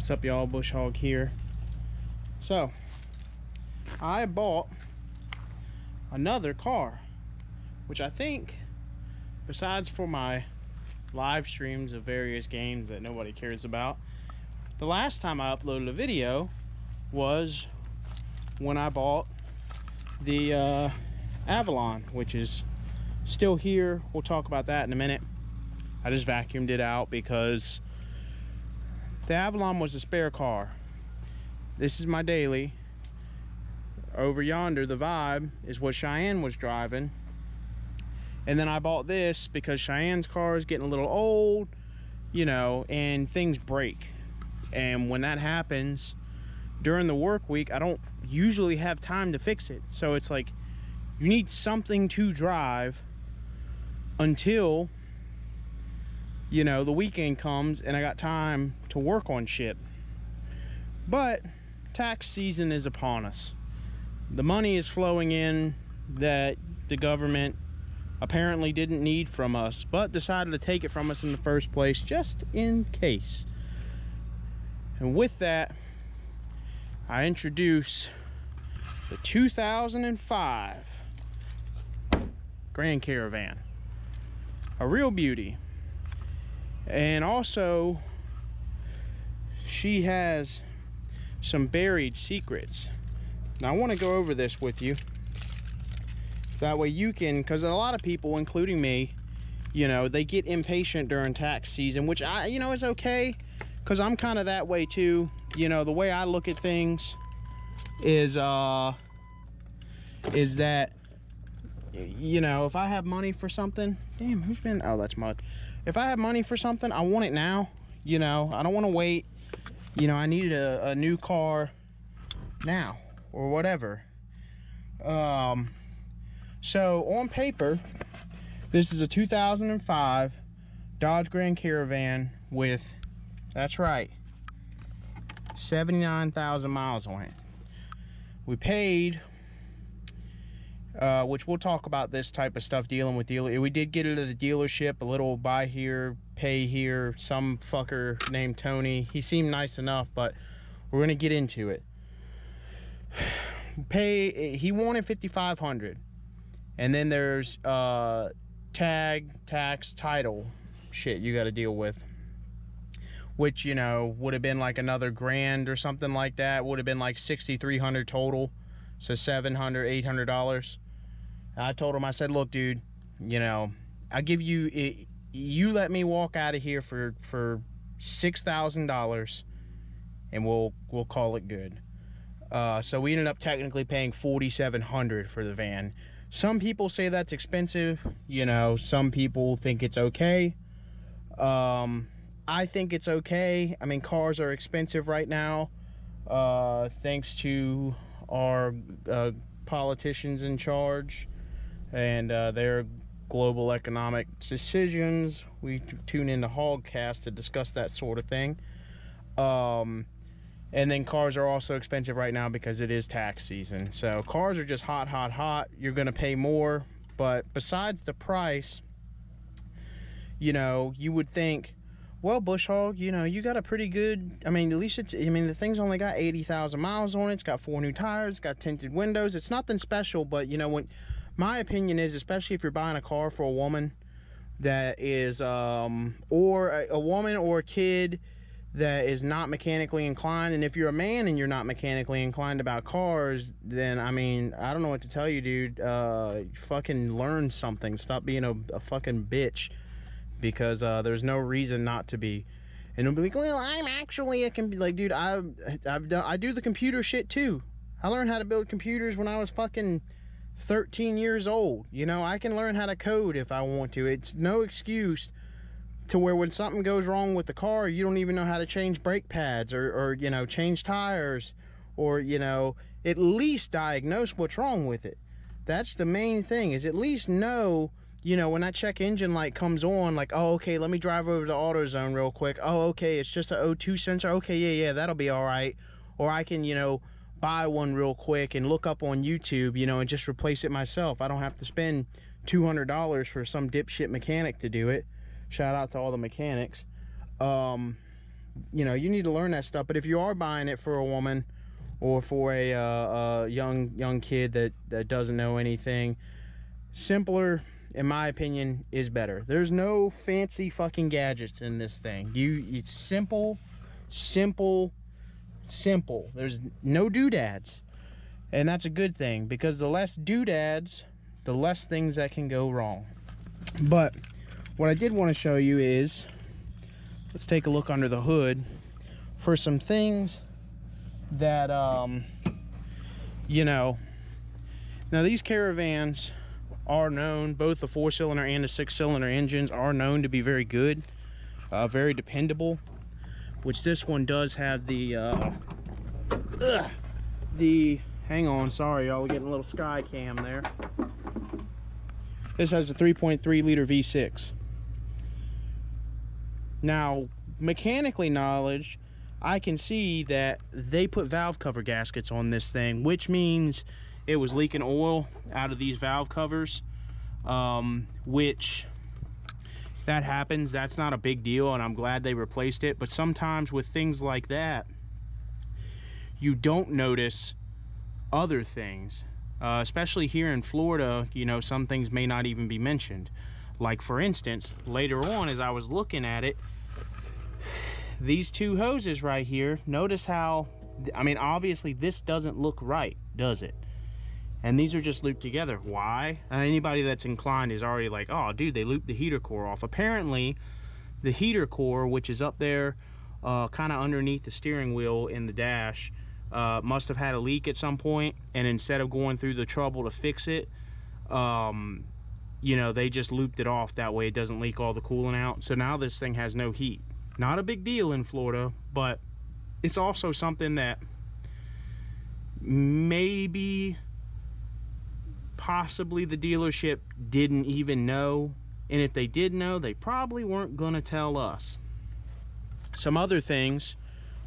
What's up, y'all? Bush Hog here. So I bought another car, which I think, besides for my live streams of various games that nobody cares about, the last time I uploaded a video was when I bought the Avalon, which is still here. We'll talk about that in a minute. I just vacuumed it out because the Avalon was a spare car. This is my daily. Over yonder, the Vibe, is what Cheyenne was driving. And then I bought this because Cheyenne's car is getting a little old, you know, and things break. And when that happens during the work week, I don't usually have time to fix it. So it's like, you need something to drive until, you know, the weekend comes and I got time to work on shit. But tax season is upon us. The money is flowing in that the government apparently didn't need from us, but decided to take it from us in the first place, just in case. And with that, I introduce the 2005 Grand Caravan. A real beauty. And also, she has some buried secrets. Now I want to go over this with you, so that way you can, because a lot of people, including me, you know, they get impatient during tax season, which I, you know, is okay, because I'm kind of that way too. You know, the way I look at things is that, you know, if I have money for something, damn, who's been, oh, that's mud. If I have money for something, I want it now. You know, I don't want to wait. You know, I needed a new car now or whatever. So on paper, this is a 2005 Dodge Grand Caravan with, that's right, 79,000 miles on it. We paid, which we'll talk about this type of stuff dealing with dealer. We did get it at the dealership, a little buy here, pay here. Some fucker named Tony. He seemed nice enough, but we're gonna get into it. He wanted $5,500, and then there's tag, tax, title shit you got to deal with, which, you know, would have been like another grand or something like that. Would have been like $6,300 total, so $700, $800. I told him, I said, look, dude, you know, I'll give you, you let me walk out of here for $6,000 and we'll call it good. So we ended up technically paying $4,700 for the van. Some people say that's expensive, you know, some people think it's okay. I think it's okay. I mean, cars are expensive right now, thanks to our politicians in charge and their global economic decisions. We tune into Hogcast to discuss that sort of thing. And then cars are also expensive right now because it is tax season. So cars are just hot, hot, hot. You're gonna pay more, but besides the price, you know, you would think, well, Bush Hog, you know, you got a pretty good, I mean, at least it's, I mean, the thing's only got 80,000 miles on it. It's got 4 new tires, it's got tinted windows. It's nothing special, but you know, when my opinion is, especially if you're buying a car for a woman that is, or a woman or a kid that is not mechanically inclined, and if you're a man and you're not mechanically inclined about cars, then I mean, I don't know what to tell you, dude. Fucking learn something. Stop being a fucking bitch, because there's no reason not to be. And it'll be like, well, I'm actually a computer. Like, dude, I do the computer shit too. I learned how to build computers when I was fucking 13 years old. You know, I can learn how to code if I want to. It's no excuse to where when something goes wrong with the car, you don't even know how to change brake pads or you know, change tires, or, you know, at least diagnose what's wrong with it. That's the main thing, is at least know, you know, when that check engine light comes on, like, oh, okay, let me drive over to AutoZone real quick. Oh, okay, it's just a O2 sensor. Okay, yeah, that'll be all right. Or I can, you know, buy one real quick and look up on YouTube, you know, and just replace it myself. I don't have to spend $200 for some dipshit mechanic to do it. Shout out to all the mechanics. you know, you need to learn that stuff. But if you are buying it for a woman or for a young kid that doesn't know anything, simpler, in my opinion, is better. There's no fancy fucking gadgets in this thing. It's simple. There's no doodads, and that's a good thing, because the less doodads, the less things that can go wrong. But what I did want to show you is, let's take a look under the hood for some things that you know, now these Caravans are known, both the 4-cylinder and the 6-cylinder engines are known to be very good, very dependable, which this one does have the hang on, sorry y'all, getting a little sky cam there. This has a 3.3 liter V6. Now, mechanically knowledge, I can see that they put valve cover gaskets on this thing, which means it was leaking oil out of these valve covers, which that happens. That's not a big deal, and I'm glad they replaced it. But sometimes with things like that, you don't notice other things, especially here in Florida. You know, some things may not even be mentioned. Like, for instance, later on, as I was looking at it, these two hoses right here, notice how, I mean, obviously this doesn't look right, does it? And these are just looped together. Why? Anybody that's inclined is already like, oh dude, they looped the heater core off. Apparently the heater core, which is up there kind of underneath the steering wheel in the dash, must have had a leak at some point, and instead of going through the trouble to fix it, you know, they just looped it off. That way it doesn't leak all the coolant out. So now this thing has no heat. Not a big deal in Florida, but it's also something that maybe possibly the dealership didn't even know, and if they did know, they probably weren't gonna tell us. Some other things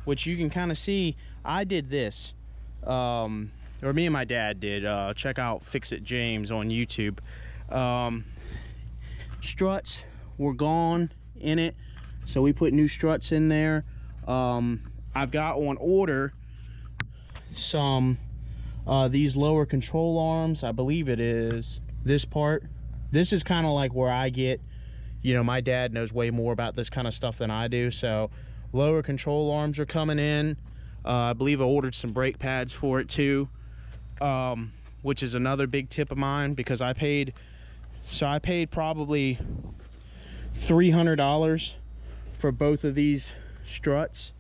which you can kind of see, I did this, or me and my dad did. Check out Fix It James on YouTube. Struts were gone in it, so we put new struts in there. I've got on order some these lower control arms. I believe it is this part. This is kind of like where I get, you know, my dad knows way more about this kind of stuff than I do, so lower control arms are coming in. I believe I ordered some brake pads for it too, which is another big tip of mine, because I paid probably $300 for both of these struts.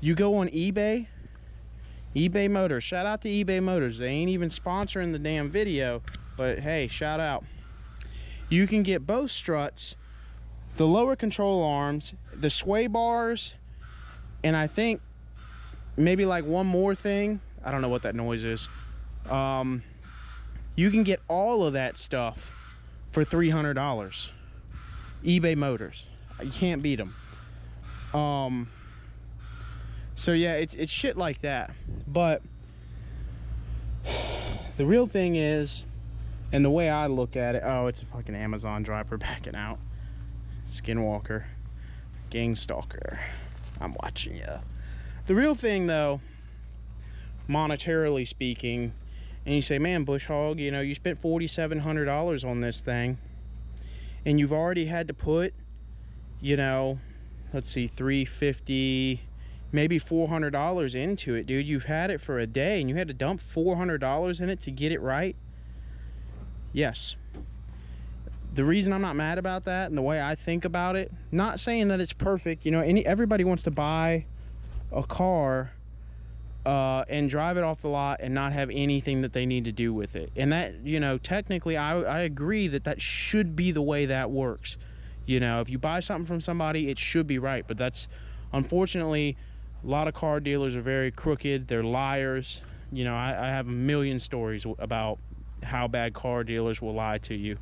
You go on eBay Motors, shout out to eBay Motors. They ain't even sponsoring the damn video, but hey, shout out. You can get both struts, the lower control arms, the sway bars, and I think maybe like one more thing. I don't know what that noise is. You can get all of that stuff for $300. eBay Motors, you can't beat them. So yeah, it's shit like that. But the real thing is, and the way I look at it, oh, it's a fucking Amazon driver backing out. Skinwalker, gang stalker, I'm watching you. The real thing though, monetarily speaking, and you say, man, Bush Hog, you know, you spent $4,700 on this thing, and you've already had to put, you know, let's see, $350, maybe $400 into it, dude. You've had it for a day and you had to dump $400 in it to get it right. Yes. The reason I'm not mad about that, and the way I think about it, not saying that it's perfect, you know, everybody wants to buy a car and drive it off the lot and not have anything that they need to do with it. And that, you know, technically I agree that should be the way that works. You know, if you buy something from somebody, it should be right. But that's, unfortunately, a lot of car dealers are very crooked. They're liars. You know, I have a million stories about how bad car dealers will lie to you.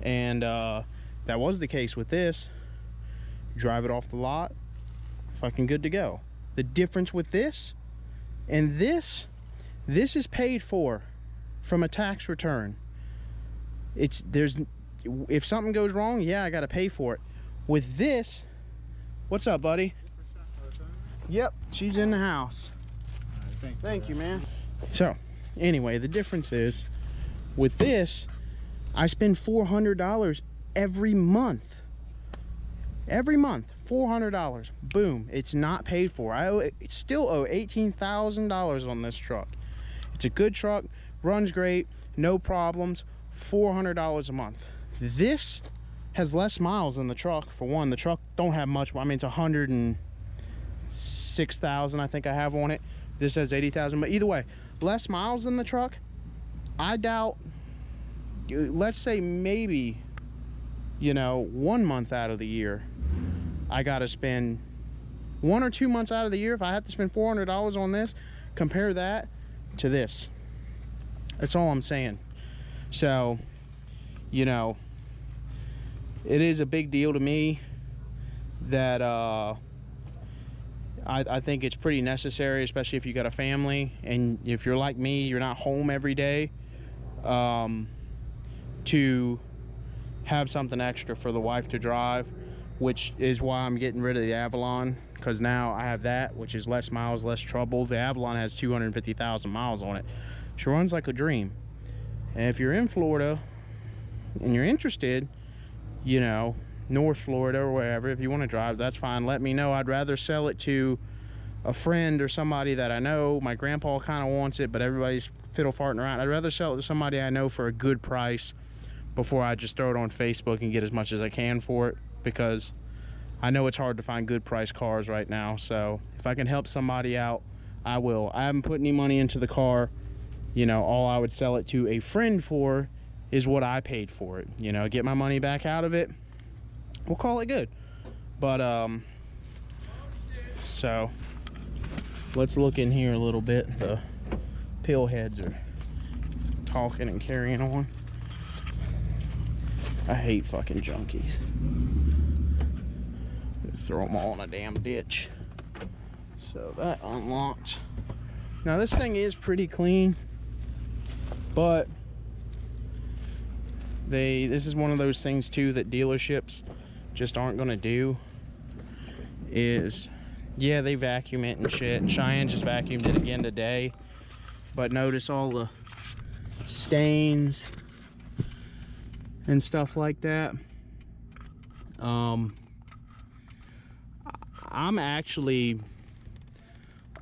And that was the case with this. Drive it off the lot, fucking good to go. The difference with this and this is paid for from a tax return. If something goes wrong, yeah, I gotta pay for it. With this, what's up, buddy? Yep, she's in the house. Right, thank you, man. So, anyway, the difference is, with this, I spend $400 every month. Every month, $400. Boom, it's not paid for. I still owe $18,000 on this truck. It's a good truck, runs great, no problems, $400 a month. This has less miles than the truck. For one, the truck don't have much. I mean, it's 106,000 I think I have on it. This has 80,000, but either way, less miles than the truck. I doubt, let's say maybe, you know, 1 month out of the year, I gotta spend 1 or 2 months out of the year. If I have to spend $400 on this, compare that to this. That's all I'm saying. So, you know, it is a big deal to me that I think it's pretty necessary, especially if you got a family and if you're like me, you're not home every day, to have something extra for the wife to drive, which is why I'm getting rid of the Avalon, because now I have that, which is less miles, less trouble. The Avalon has 250,000 miles on it. She runs like a dream. And if you're in Florida and you're interested, you know, North Florida or wherever, if you want to drive, that's fine. Let me know. I'd rather sell it to a friend or somebody that I know. My grandpa kind of wants it, but everybody's fiddle farting around. I'd rather sell it to somebody I know for a good price before I just throw it on Facebook and get as much as I can for it, because I know it's hard to find good price cars right now. So if I can help somebody out, I will. I haven't put any money into the car. You know, all I would sell it to a friend for is what I paid for it. You know, get my money back out of it. We'll call it good. But so let's look in here a little bit. The pill heads are talking and carrying on. I hate fucking junkies. Throw them all in a damn ditch. So that unlocked. Now this thing is pretty clean, but this is one of those things too that dealerships just aren't gonna do. Is, yeah, they vacuum it and shit, and Cheyenne just vacuumed it again today, but notice all the stains and stuff like that. I'm actually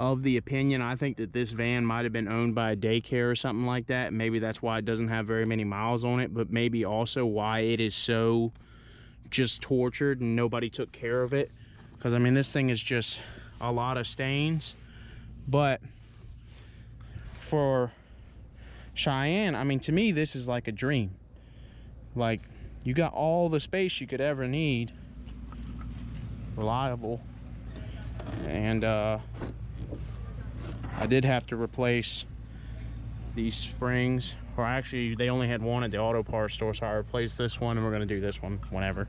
of the opinion, I think that this van might have been owned by a daycare or something like that. Maybe that's why it doesn't have very many miles on it, but maybe also why it is so just tortured and nobody took care of it. Because I mean, this thing is just a lot of stains. But for Cheyenne, I mean, to me, this is like a dream. Like, you got all the space you could ever need. Reliable. And I did have to replace these springs, or actually they only had one at the auto parts store, so I replaced this one, and we're going to do this one whenever.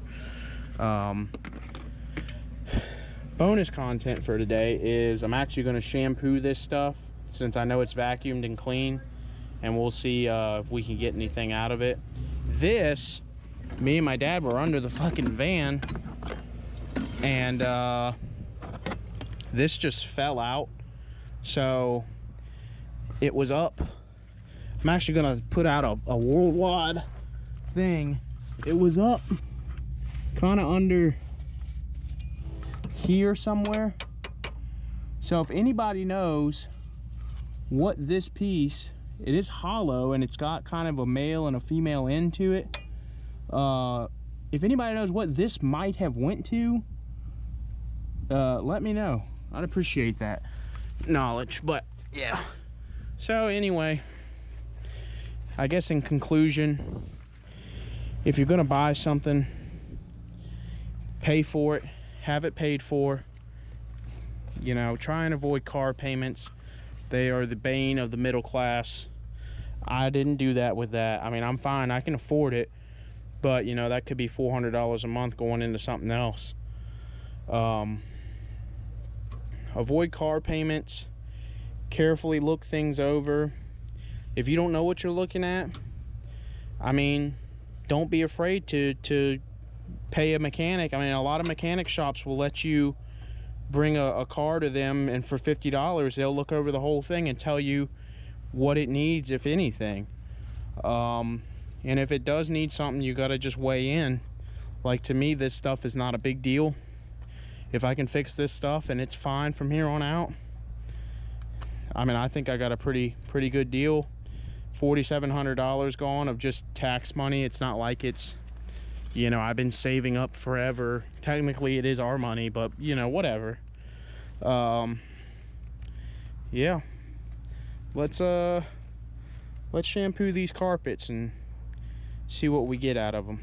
Bonus content for today is I'm actually going to shampoo this stuff, since I know it's vacuumed and clean, and we'll see if we can get anything out of it. This, me and my dad were under the fucking van, and this just fell out. So it was up. I'm actually gonna put out a worldwide thing. It was up kind of under here somewhere. So if anybody knows what this piece, it is hollow and it's got kind of a male and a female end to it. If anybody knows what this might have went to, let me know. I'd appreciate that knowledge. But yeah, so anyway, I guess in conclusion, if you're gonna buy something, pay for it, have it paid for. You know, try and avoid car payments. They are the bane of the middle class. I didn't do that with that. I mean, I'm fine, I can afford it, but you know, that could be $400 a month going into something else. Avoid car payments. Carefully look things over. If you don't know what you're looking at, I mean, don't be afraid to pay a mechanic. I mean, a lot of mechanic shops will let you bring a car to them, and for $50 they'll look over the whole thing and tell you what it needs, if anything. And if it does need something, you got to just weigh in. Like, to me, this stuff is not a big deal. If I can fix this stuff and it's fine from here on out, I mean, I think I got a pretty good deal. $4,700 gone of just tax money. It's not like it's, you know, I've been saving up forever. Technically it is our money, but you know, whatever. Yeah, let's shampoo these carpets and see what we get out of them.